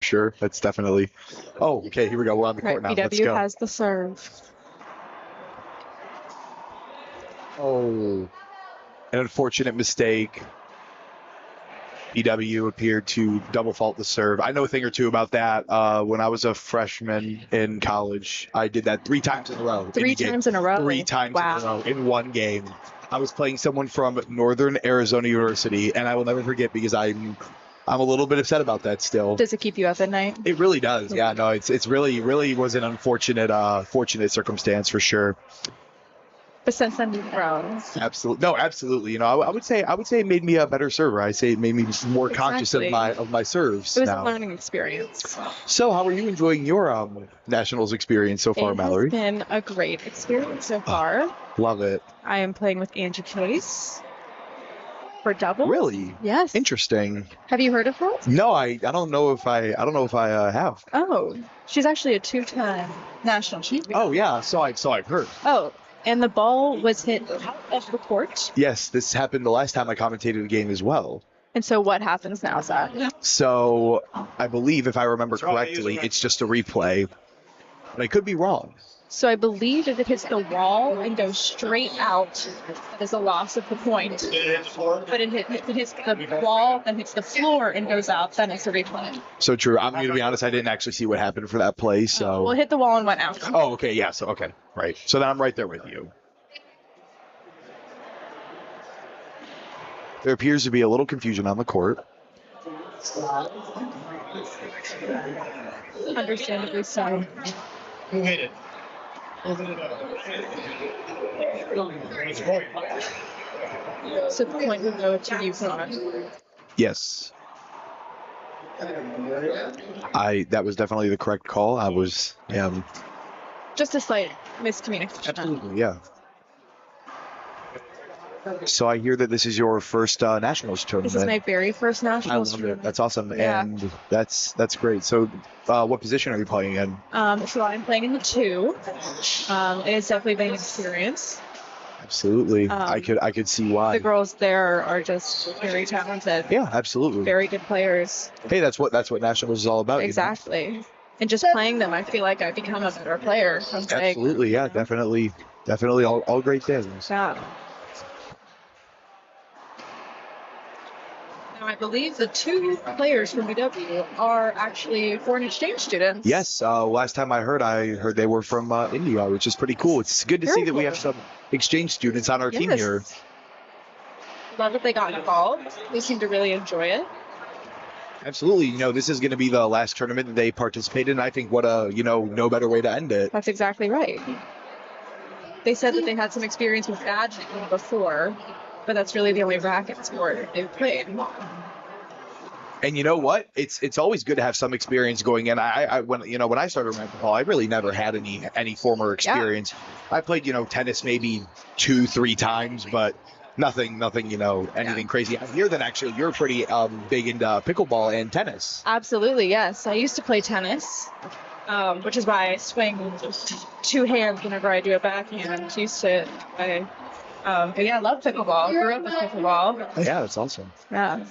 Sure, that's definitely. Oh, okay, here we go. We're on the court now. Let's BW go. has the serve. Oh, an unfortunate mistake. BW appeared to double fault the serve. I know a thing or two about that. When I was a freshman in college, I did that 3 times in a row. Three times in a row? 3 times Wow. in a row in one game. I was playing someone from Northern Arizona University, and I will never forget because I'm a little bit upset about that still. Does it keep you up at night? It really does. Yeah, no, it's really was an unfortunate fortunate circumstance for sure. But since then, you've grown. Absolutely. No, absolutely. You know, I would say it made me a better server. I say it made me more conscious of my serves. It was now. a learning experience. So, how are you enjoying your nationals experience so far, Mallory? It has been a great experience so far. Love it. I am playing with Angie Chase for doubles. Really? Yes. Interesting. Have you heard of her? No, I don't know if I have. Oh, she's actually a 2-time national champion. Oh yeah, so I've heard. Oh, and the ball was hit out of the court. Yes, this happened the last time I commentated a game as well. And so what happens now, Zach? So I believe, if I remember correctly, it's just a replay. But I could be wrong. So I believe if it hits the wall and goes straight out, that is a loss of the point. But if it hits the wall, then hits the floor and goes out, then it's a replay. So true. I'm going to be honest, I didn't actually see what happened for that play, so... Well, it hit the wall and went out. Oh, okay, yeah, so, okay, right. So then I'm right there with you. There appears to be a little confusion on the court. Understandably so. Who hit it? So the point would go to UConn. Yes. That was definitely the correct call. I was, Just a slight miscommunication. absolutely, yeah. So I hear that this is your first nationals tournament. This is my very first I nationals love tournament. it. That's awesome, Yeah. and that's great. So, what position are you playing in? So I'm playing in the 2. It has definitely been an experience. Absolutely, I could see why. The girls there are just very talented. Yeah, absolutely. Very good players. Hey, that's what nationals is all about. Exactly. And just playing them, I feel like I've become a better player. You know? Absolutely, yeah, definitely all great things. Yeah. Now, I believe the 2 players from BW are actually foreign exchange students. Yes, last time I heard they were from India, which is pretty cool. It's good to see that we have some exchange students on our team here. Love that they got involved. They seem to really enjoy it. Absolutely. You know, this is going to be the last tournament that they participate in. I think what no better way to end it. That's exactly right. They said that they had some experience with badging before, but that's really the only racket sport they've played. And you know what? It's always good to have some experience going in. When I started racquetball, I really never had any former experience. Yeah. I played tennis maybe 2-3 times, but nothing anything crazy. I hear that actually you're pretty big into pickleball and tennis. Absolutely, yes. I used to play tennis, which is why I swing 2 hands whenever I do a backhand. Used to play. But yeah, I love pickleball. Grew up with pickleball. Yeah, that's awesome. Yeah.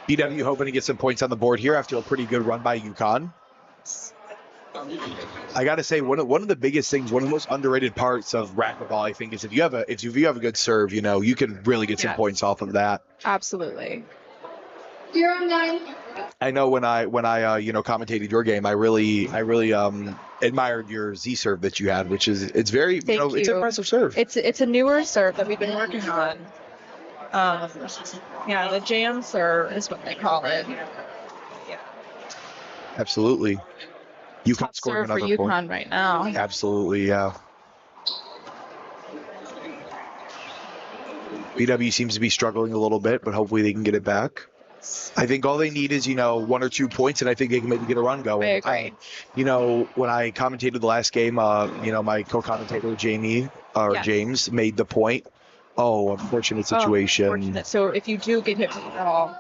BW hoping to get some points on the board here after a pretty good run by UConn. I got to say, one of the biggest things, one of the most underrated parts of racquetball, I think, is if you have a good serve, you can really get some points off of that. Absolutely. You're on 9. I know when I commentated your game, I really admired your Z serve that you had, which is it's very Thank you. It's an impressive serve. It's a newer serve that we've been working on. The jam serve is what they call it. Yeah. Absolutely. UConn scoring serve for another UConn point right now. Absolutely, yeah. BW seems to be struggling a little bit, but hopefully they can get it back. I think all they need is 1 or 2 points, and I think they can maybe get a run going. I agree. When I commentated the last game, my co-commentator James made the point. Oh, unfortunate situation. Unfortunate. So if you do get hit with the ball,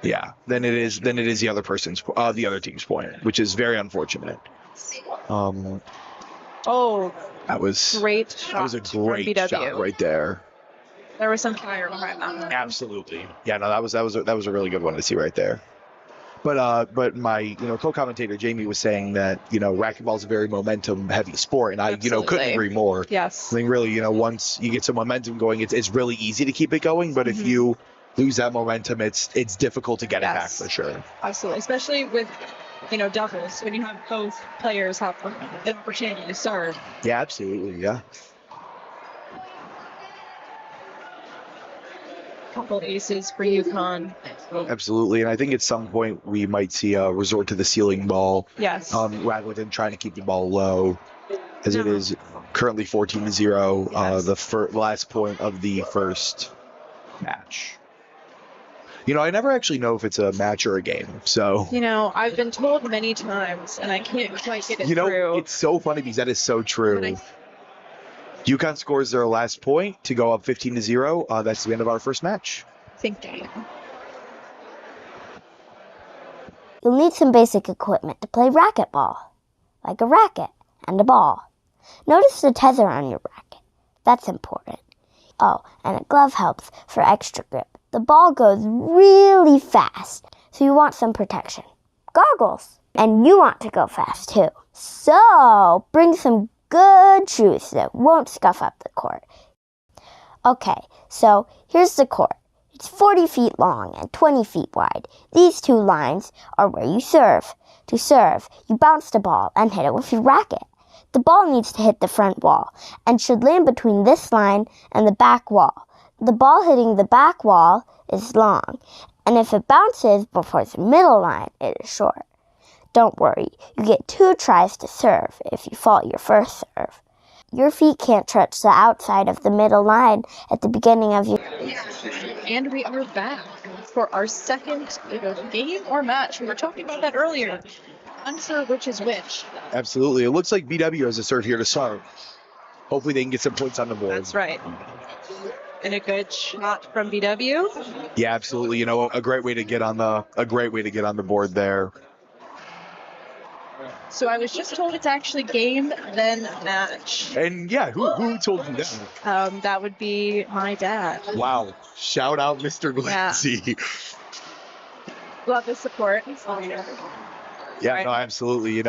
yeah, then it is the other team's point, which is very unfortunate. that was great shot. That was a great from BW. shot right there. There was some fire behind that one. Absolutely. Yeah, no, that was a really good one to see right there. But my co-commentator Jamie was saying that racquetball is a very momentum-heavy sport, and I couldn't Absolutely. agree more. Yes. I think really once you get some momentum going, it's really easy to keep it going. But if Mhm. you lose that momentum, it's difficult to get it back Yes. for sure. Absolutely. Especially with doubles, when you have both players have an opportunity to serve. Yeah, absolutely. Yeah. Couple aces for UConn. Absolutely, and I think at some point we might see a resort to the ceiling ball. Yes. Rather than trying to keep the ball low, as it No. is currently 14-0. Yes. The last point of the first match. I never actually know if it's a match or a game. So. I've been told many times, and I can't quite get it through. It's so funny because that is so true. But UConn scores their last point to go up 15-0. That's the end of our first match. Thinking. You'll need some basic equipment to play racquetball, like a racket and a ball. Notice the tether on your racket. That's important. Oh, and a glove helps for extra grip. The ball goes really fast, so you want some protection. Goggles. And you want to go fast too. So, bring some good shoes that won't scuff up the court. Okay, so here's the court. It's 40 feet long and 20 feet wide. These two lines are where you serve. To serve, you bounce the ball and hit it with your racket. The ball needs to hit the front wall and should land between this line and the back wall. The ball hitting the back wall is long, and if it bounces before the middle line, it is short. Don't worry, you get 2 tries to serve if you fault your first serve. Your feet can't touch the outside of the middle line at the beginning of your... And we are back for our second game or match. We were talking about that earlier. Unsure which is which. Absolutely. It looks like BW has a serve here to start. Hopefully they can get some points on the board. That's right. And a good shot from BW. Yeah, absolutely. A great way to get on the board there. So I was just told it's actually game, then match. And yeah, who told you that? That would be my dad. Wow. Shout out Mr. Glancy. Love the support. Yeah, Right. no, absolutely.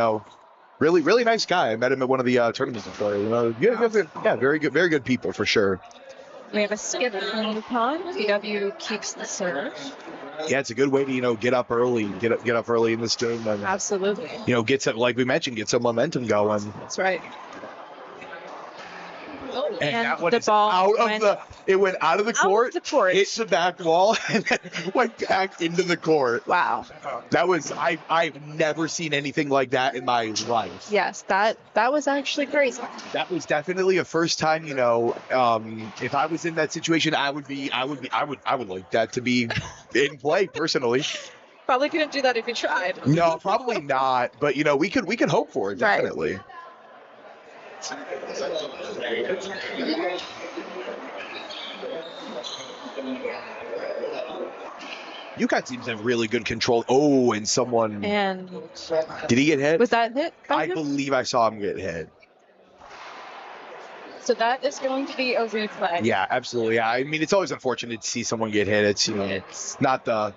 Really, really nice guy. I met him at one of the tournaments before. Very good people for sure. We have a skip from UConn. BW keeps the serve. Yeah, it's a good way to get up early, get up early in this game, and Absolutely. get some, like we mentioned, get some momentum going. That's right. Oh, And that one the is ball it went out of the court, the court. hit the back wall, and then went back into the court. Wow. That was I've never seen anything like that in my life. Yes, that was actually crazy. That was definitely a first time. If I was in that situation, I would like that to be in play personally. Probably couldn't do that if you tried. No, probably not. But we could hope for it definitely. Right. UConn seems to have really good control. Oh, and someone And did he get hit? was that hit? I believe I saw him get hit. So that is going to be a replay. Yeah, absolutely. Yeah. I mean, it's always unfortunate to see someone get hit. It's not the,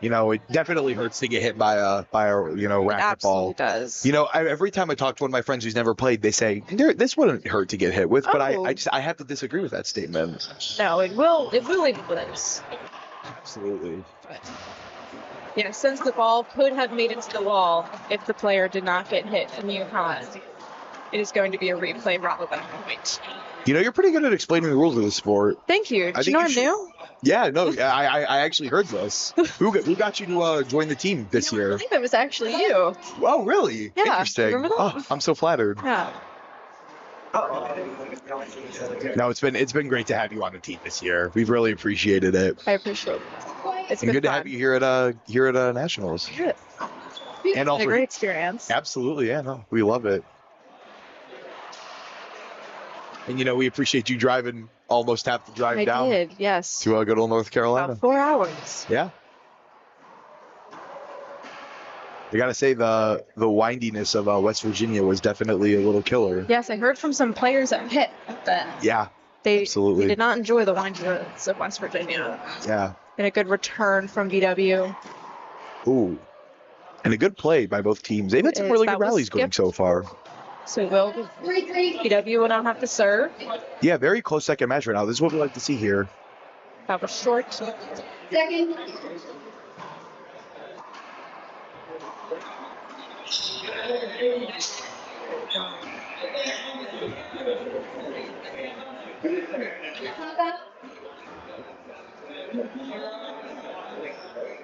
it definitely hurts to get hit by a racquetball. Absolutely does. Every time I talk to one of my friends who's never played, they say this wouldn't hurt to get hit with, but Oh. I have to disagree with that statement. No, it will influence. Absolutely. But yeah, since the ball could have made it to the wall if the player did not get hit in UConn, it is going to be a replay rather than a point. You're pretty good at explaining the rules of the sport. Thank you. Did you think know you I'm should- new? Yeah, no, I actually heard this. Who got you to join the team this I year? believe it was actually you. Oh, really? Yeah, Interesting. remember that? Oh, I'm so flattered. Yeah. No, it's been great to have you on the team this year. We've really appreciated it. I appreciate it. It's And been good to fun. have you here at Nationals. Good. And A also, great experience. absolutely, yeah, no, we love it. And we appreciate you driving almost half the drive I down did, yes. to good old North Carolina. About 4 hours. Yeah. I gotta say the windiness of West Virginia was definitely a little killer. Yes, I heard from some players at Pitt that Yeah, they absolutely. did not enjoy the wine roads of West Virginia. yeah. And a good return from BW. Ooh. And a good play by both teams. They've had some really good rallies going so far. So will BW will now have to serve. Yeah, very close second match right now. This is what we like to see here. Have a short. Second.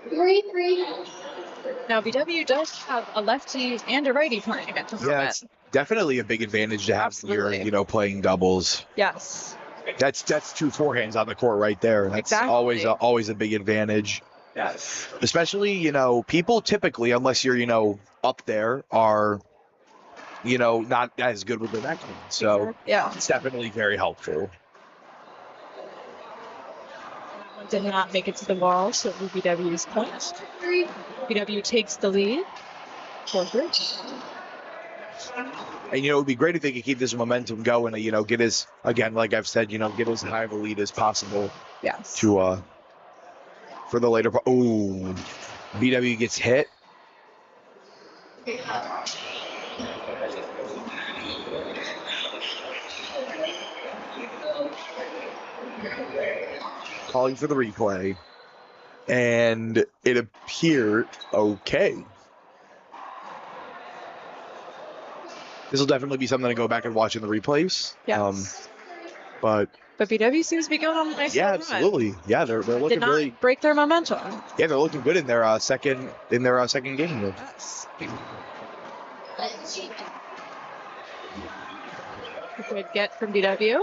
Three. Now BW does have a lefty and a righty playing at the moment. Yeah, it's definitely a big advantage to have when you're, playing doubles. Yes. That's two forehands on the court right there. That's always a big advantage. Yes. Especially, people typically, unless you're, up there, are, not as good with the backhand. So yeah, it's definitely very helpful. Did not make it to the wall, so it will be BW's point. BW takes the lead. 4-3. And, it would be great if they could keep this momentum going and, get as, again, like I've said, get as high of a lead as possible. Yes. To, for the later part. Oh, BW gets hit. Calling for the replay. And it appeared okay. This will definitely be something to go back and watch in the replays. Yes. But BW seems to be going on a nice run. Absolutely. Yeah, they're looking Did not really break their momentum. Yeah, they're looking good in their second game. Yes. Good get from BW.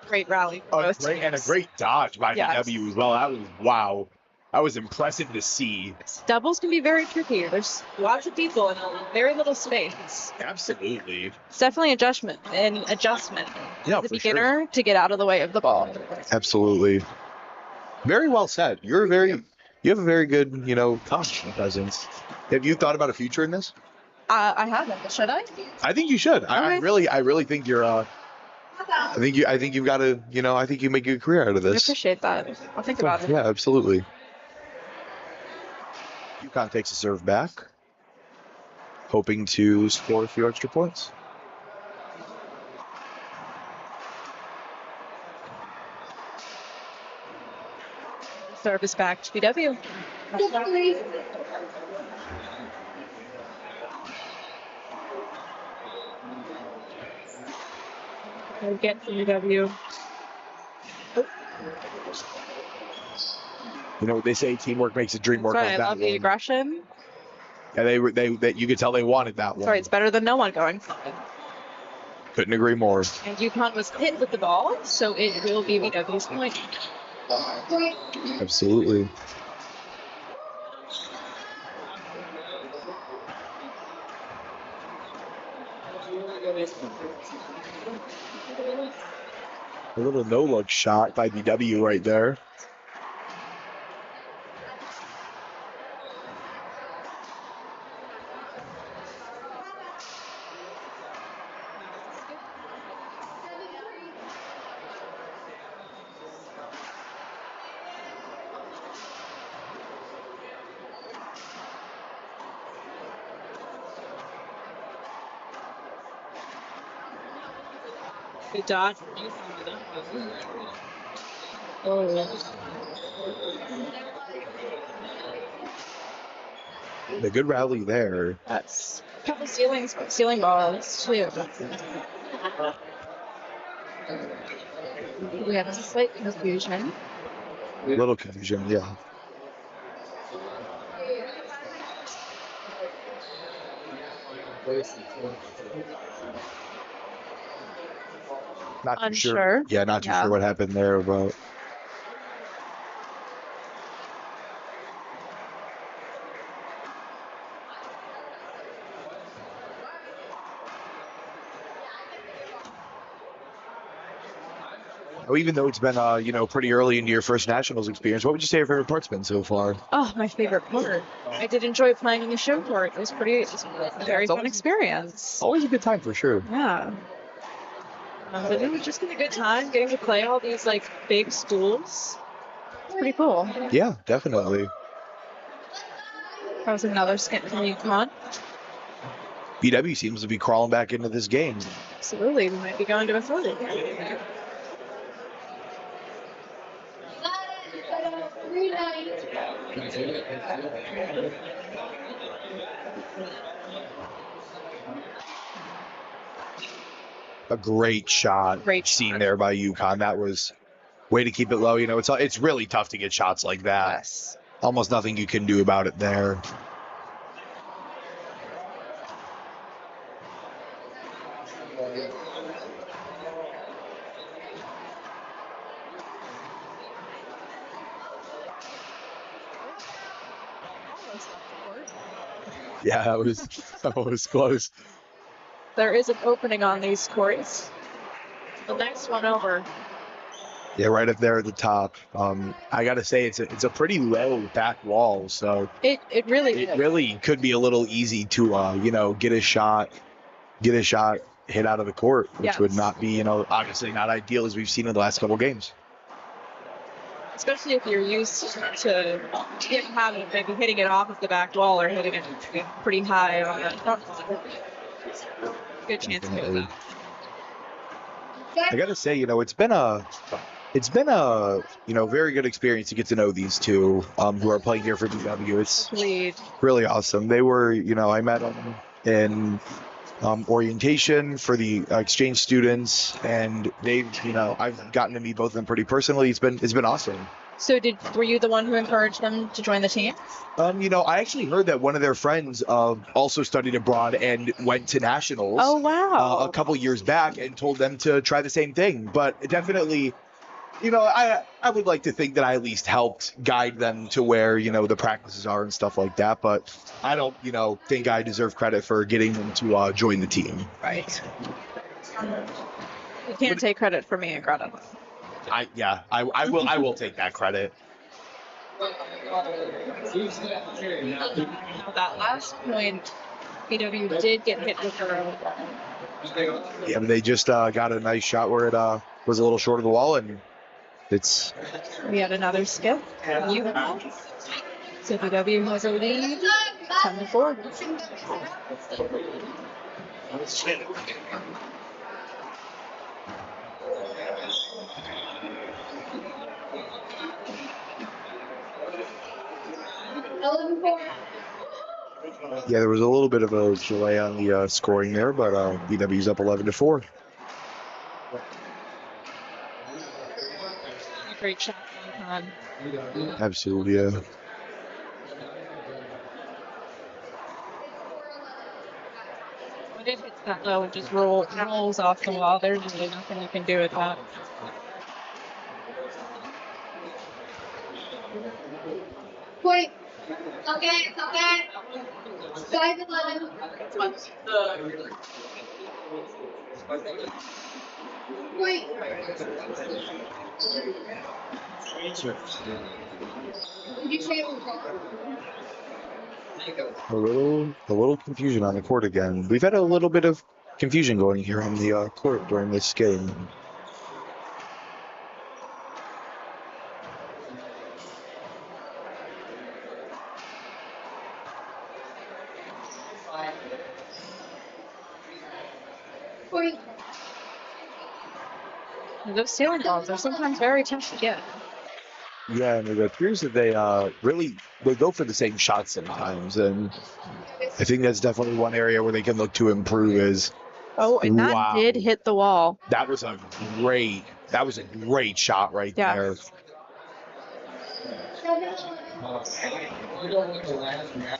Great rally. And a great dodge by BW as well. That was wow. That was impressive to see. Doubles can be very tricky. There's lots of people in very little space. Absolutely. It's definitely adjustment. Yeah, the beginner to get out of the way of the ball. Absolutely. Very well said. You have a very good, costume presence. Have you thought about a future in this? I haven't. Should I? I think you should. Okay. I really think you're. I think you've got to. I think you make a good career out of this. I appreciate that. I'll think about it. Yeah, absolutely. UConn takes a serve back, hoping to score a few extra points. Service back to BW. Get to BW. They say teamwork makes the dream work. Sorry, I love the aggression. Yeah, they you could tell they wanted that one. Sorry, it's better than no one going for it. Couldn't agree more. And UConn was hit with the ball, so it will be BW's point. Absolutely. A little no-look shot by BW right there. Good dodge. The good rally there. That's a couple ceiling balls too. We have a slight confusion. A little confusion, yeah. Not too sure. Yeah, not too sure what happened there, but. even though it's been pretty early into your first nationals experience, what would you say your favorite part's been so far? Oh, my favorite part. I did enjoy playing in the show court. It was a very fun experience. Always a good time for sure. Yeah. But it was just been a good time getting to play all these like big schools. It's pretty cool. Yeah, definitely. That was another skip from UConn. BW seems to be crawling back into this game. Absolutely, we might be going to a third. 3-9. A great shot. Great seen shot. there by UConn. That was way to keep it low. It's really tough to get shots like that. Yes. Almost nothing you can do about it there. Yeah, that was close. There is an opening on these courts. The next one over. Yeah, right up there at the top. I gotta say it's a pretty low back wall, so It really it is. really could be a little easy to get a shot hit out of the court, which Yes. would not be obviously not ideal as we've seen in the last couple games. Especially if you're used to having maybe hitting it off of the back wall or hitting it pretty high on the front. Good chance to get that. I gotta say, it's been a very good experience to get to know these two who are playing here for BW. It's Lead. really awesome. They were, I met them in orientation for the exchange students, and I've gotten to meet both of them pretty personally. It's been awesome. So were you the one who encouraged them to join the team? I actually heard that one of their friends also studied abroad and went to nationals. Oh wow. A couple years back and told them to try the same thing. But definitely, I would like to think that I at least helped guide them to where the practices are and stuff like that. But I don't think I deserve credit for getting them to join the team. Right. You can't take credit for me and Greta. I will take that credit. That last point, BW did get hit with her. Yeah, but they just got a nice shot where it was a little short of the wall, and We had another skip. So BW has a lead, 10-4. Yeah, there was a little bit of a delay on the scoring there, but BW's up 11-4. Great shot from UConn. Absolutely, yeah. When it hits that low, it just rolls off the wall. There's really nothing you can do with that. Point. Okay. 5-11. Point. Did you say it was wrong? A little confusion on the court again. We've had a little bit of confusion going here on the court during this game. Point. Those ceiling balls are sometimes very tough to get. Yeah, and it appears that they they go for the same shots sometimes, and I think that's definitely one area where they can look to improve. Is And that wow. did hit the wall. That was a great shot right Yeah. there. 7-11.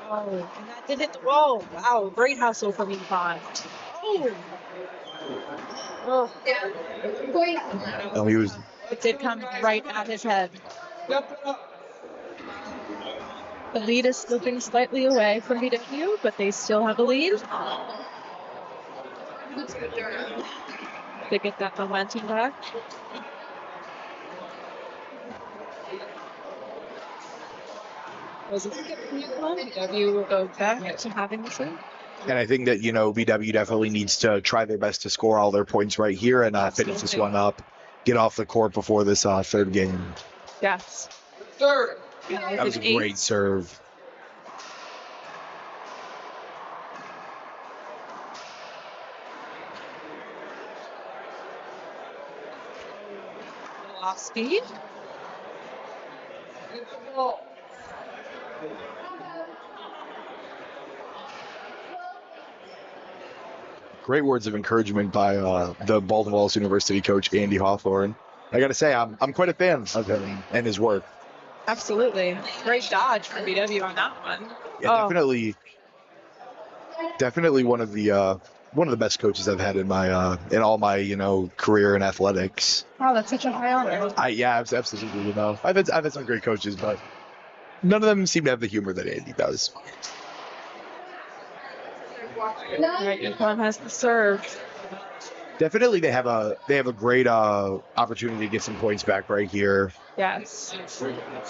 Oh, and that did hit the wall. Wow, great hustle from UConn. Oh, Point. Oh, he was it did come right at his head. The lead is slipping slightly away from VW, but they still have the lead. They get that momentum back. Was it VW will go back to having the serve. And I think that, BW definitely needs to try their best to score all their points right here and finish this one up, get off the court before this third game. Yes. That was a great serve. Off speed. Great words of encouragement by the Baldwin Wallace University coach, Andy Hawthorne. I got to say, I'm quite a fan of him and his work. Absolutely. Great dodge from BW on that one. Yeah, definitely one of the best coaches I've had in my in all my career in athletics. Wow, that's such a high honor. Absolutely. I've had some great coaches, but none of them seem to have the humor that Andy does. Right, UConn has the serve. Definitely, they have a great opportunity to get some points back right here. Yes.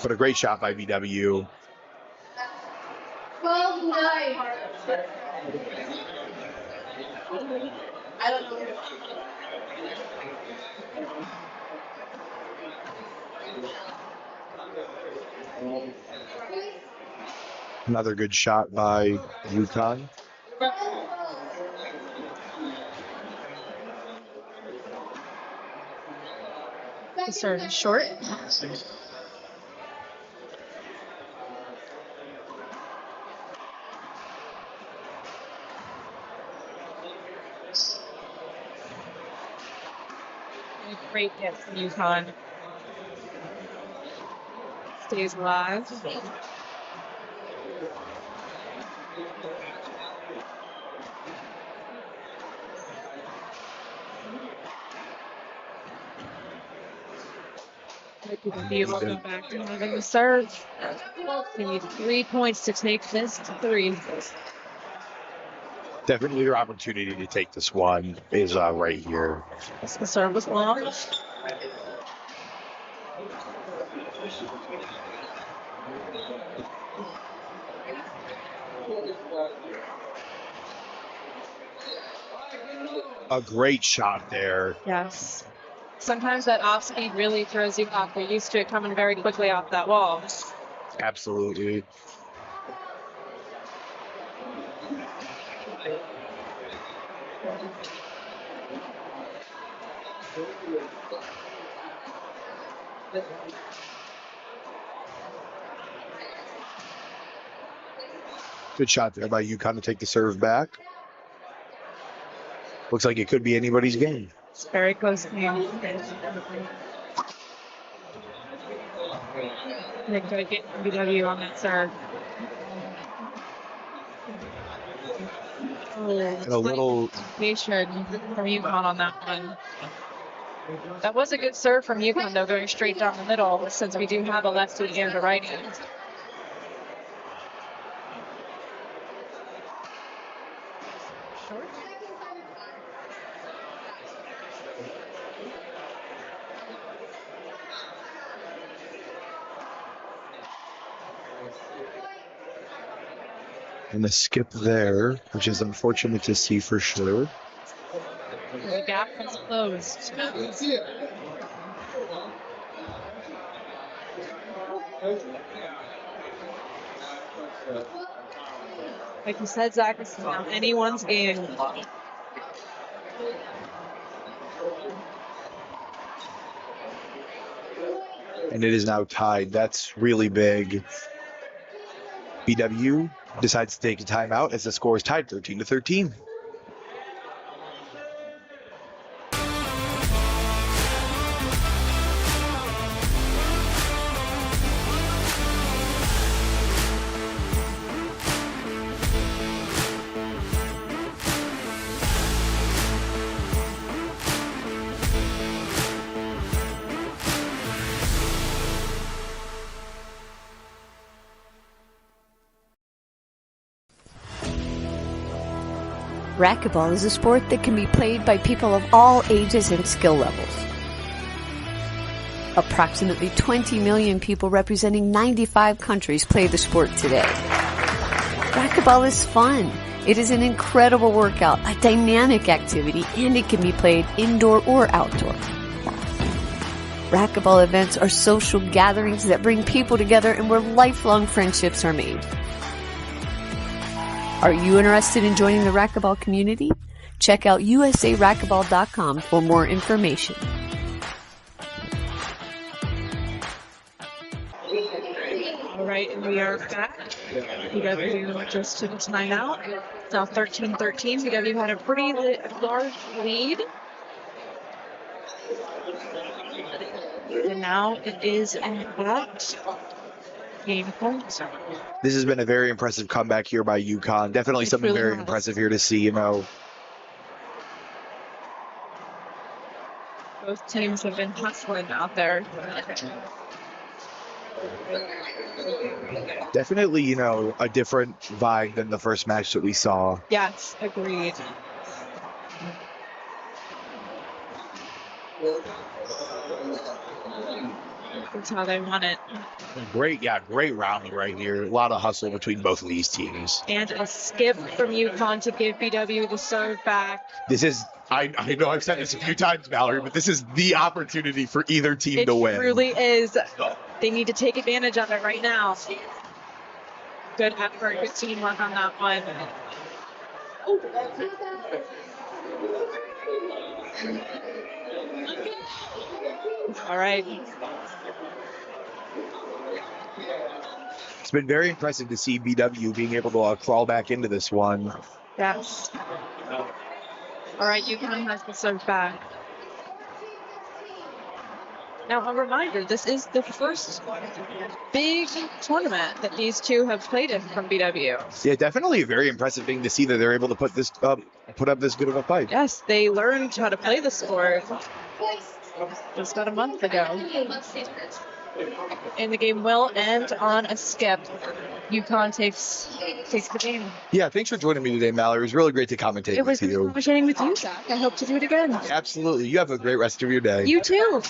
But a great shot by VW. 12-9. I don't know. Another good shot by UConn. The serve is short. A great hit from UConn. Stays alive. Be able to go back to having the serve. They need 3 points to take this to 3. Definitely their opportunity to take this one is right here. The serve was long. A great shot there. Yes. Sometimes that off speed really throws you off. They're used to it coming very quickly off that wall. Absolutely. Good shot there by UConn to take the serve back. Looks like it could be anybody's game. It's very close game. They could get BW on that serve. And a little patient from UConn on that one. That was a good serve from UConn, though, going straight down the middle, since we do have a lefty and a righty. Short. and a skip there, which is unfortunate to see for sure. The gap is closed. Like you said, Zach, this is now anyone's game. And it is now tied. That's really big. BW decides to take a timeout as the score is tied 13-13. Racquetball is a sport that can be played by people of all ages and skill levels. Approximately 20 million people representing 95 countries play the sport today. Racquetball is fun. It is an incredible workout, a dynamic activity, and it can be played indoor or outdoor. Racquetball events are social gatherings that bring people together and where lifelong friendships are made. Are you interested in joining the racquetball community? Check out usaracquetball.com for more information. All right, and we are back. BW just took its time out. It's now 13-13. BW had a pretty large lead. And now it is at game point. This has been a very impressive comeback here by UConn. Definitely It something really very has. impressive here to see, you know. Both teams have been hustling out there. Definitely, you know, a different vibe than the first match that we saw. Yes, agreed. That's how they want it. Great rally right here. A lot of hustle between both of these teams. And a skip from UConn to give BW the serve back. This is, I know I've said this a few times, Valerie, but this is the opportunity for either team It to win. truly is. They need to take advantage of it right now. Good effort, good teamwork on that one. All right. It's been very impressive to see BW being able to crawl back into this one. Yes. All right, UConn has the serve back. Now, a reminder, this is the first big tournament that these two have played in from BW. Yeah, definitely a very impressive thing to see that they're able to put up this good of a fight. Yes, they learned how to play the sport just about a month ago. And the game will end on a skip. UConn takes the game. Yeah, thanks for joining me today, Mallory. It was really great to commentate It was with you. chatting with you, Zach. I hope to do it again. Absolutely. You have a great rest of your day. You too.